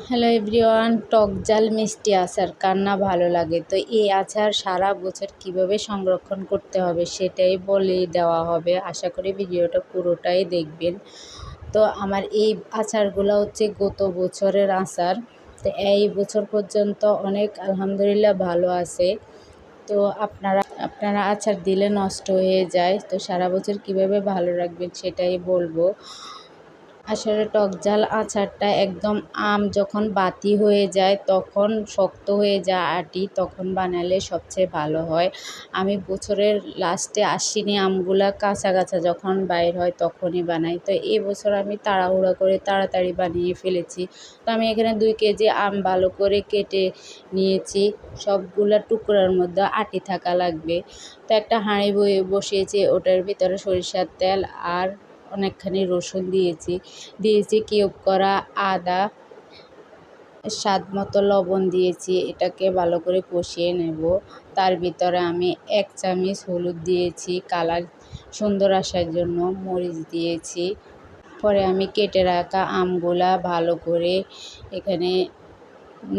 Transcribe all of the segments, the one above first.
Hello everyone, টক ঝাল মিষ্টি আচার কার না ভালো লাগে। তো এই আচার সারা বছর কিভাবে সংরক্ষণ করতে হবে সেটাই বলে দেওয়া হবে। আশা করি ভিডিওটা পুরোটাই দেখবেন। তো আমার এই আচারগুলো হচ্ছে গত বছরের আচার। তো এই বছর পর্যন্ত অনেক আলহামদুলিল্লাহ ভালো আছে। তো আপনারা আচার দিলে নষ্ট হয়ে যায়। তো সারা বছর কিভাবে ভালো রাখবেন সেটাই বলবো। আসলে টক ঝাল আচারটা একদম আম যখন বাতি হয়ে যায়, তখন শক্ত হয়ে যায় আটি, তখন বানালে সবচেয়ে ভালো হয়। আমি বছরের লাস্টে আশ্বিনী আমগুলা কাঁচা কাঁচা যখন বাইর হয় তখনই বানাই। তো এবছর আমি তাড়াহুড়ো করে তাড়াতাড়ি বানিয়ে ফেলেছি। তো আমি এখানে 2 কেজি আম ভালো করে কেটে নিয়েছি। সবগুলা টুকরার মধ্যে আটি থাকা লাগবে। তো একটা হাঁড়ি বসিয়েছি, ওটার ভিতরে সরিষার তেল আর অনেকখানি রসুন দিয়েছি কিউব করা আদা, স্বাদ মতো লবণ দিয়েছি। এটাকে ভালো করে কষিয়ে নেব। তার ভিতরে আমি 1 চামচ হলুদ দিয়েছি, কালার সুন্দর আসার জন্য মরিচ দিয়েছি। পরে আমি কেটে রাখা আমগুলা ভালো করে এখানে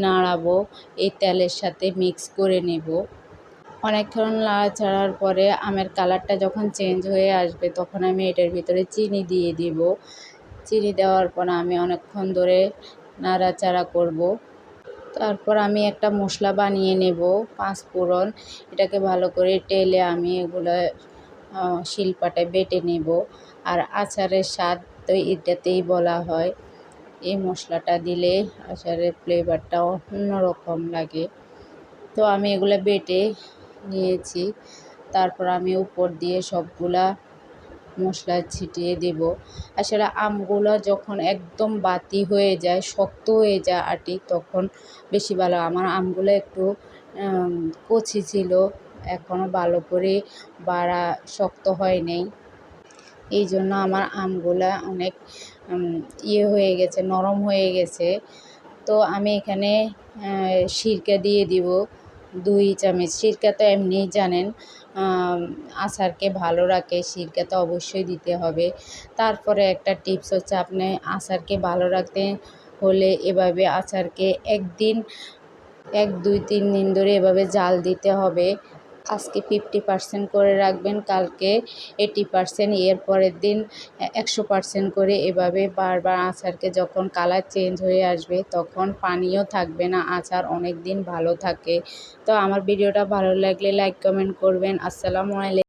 নাড়াবো, এই তেলের সাথে মিক্স করে নেব। অনেকক্ষণ নাড়াচাড়ার পরে আমের কালারটা যখন চেঞ্জ হয়ে আসবে, তখন আমি এটার ভিতরে চিনি দিয়ে দিব। চিনি দেওয়ার পর আমি অনেকক্ষণ ধরে নাড়াচাড়া করব। তারপর আমি একটা মশলা বানিয়ে নেব, 5 ফোড়ন। এটাকে ভালো করে টেলে আমি এগুলো শিলপাটায় বেটে নেব। আর আচারের স্বাদ তো এটাতেই বলা হয়। এই মশলাটা দিলে আচারের ফ্লেভারটা অন্যরকম লাগে। তো আমি এগুলো বেটে নিয়েছি। তারপর আমি উপর দিয়ে সবগুলা মশলা ছিটিয়ে দেব। আসলে আমগুলো যখন একদম বাতি হয়ে যায়, শক্ত হয়ে যায় আটি, তখন বেশি ভালো। আমার আমগুলো একটু কচি ছিল, এখনও ভালো করে শক্ত হয় নাই। এই জন্য আমার আমগুলা অনেক হয়ে গেছে, নরম হয়ে গেছে। তো আমি এখানে সিরকা দিয়ে দিব 2 চামচ। সিরকা তো এমনিই জানেন আচারকে ভালো রাখে, সিরকা তো অবশ্যই দিতে হবে। তারপরে একটা টিপস হচ্ছে, আপনি আচারকে ভালো রাখতে হলে এভাবে আচারকে 1 2 3 দিন ধরে এভাবে জাল দিতে হবে। আজকে 50% করে রাখবেন, কালকে 80%, এর পরের দিন 100% করে। এভাবে বারবার আচারকে যখন কালার চেঞ্জ হয়ে আসবে, তখন পানিও থাকবে না, আচার অনেক দিন ভালো থাকে। তো আমার ভিডিওটা ভালো লাগলে লাইক কমেন্ট করবেন। আসসালামু আলাইকুম।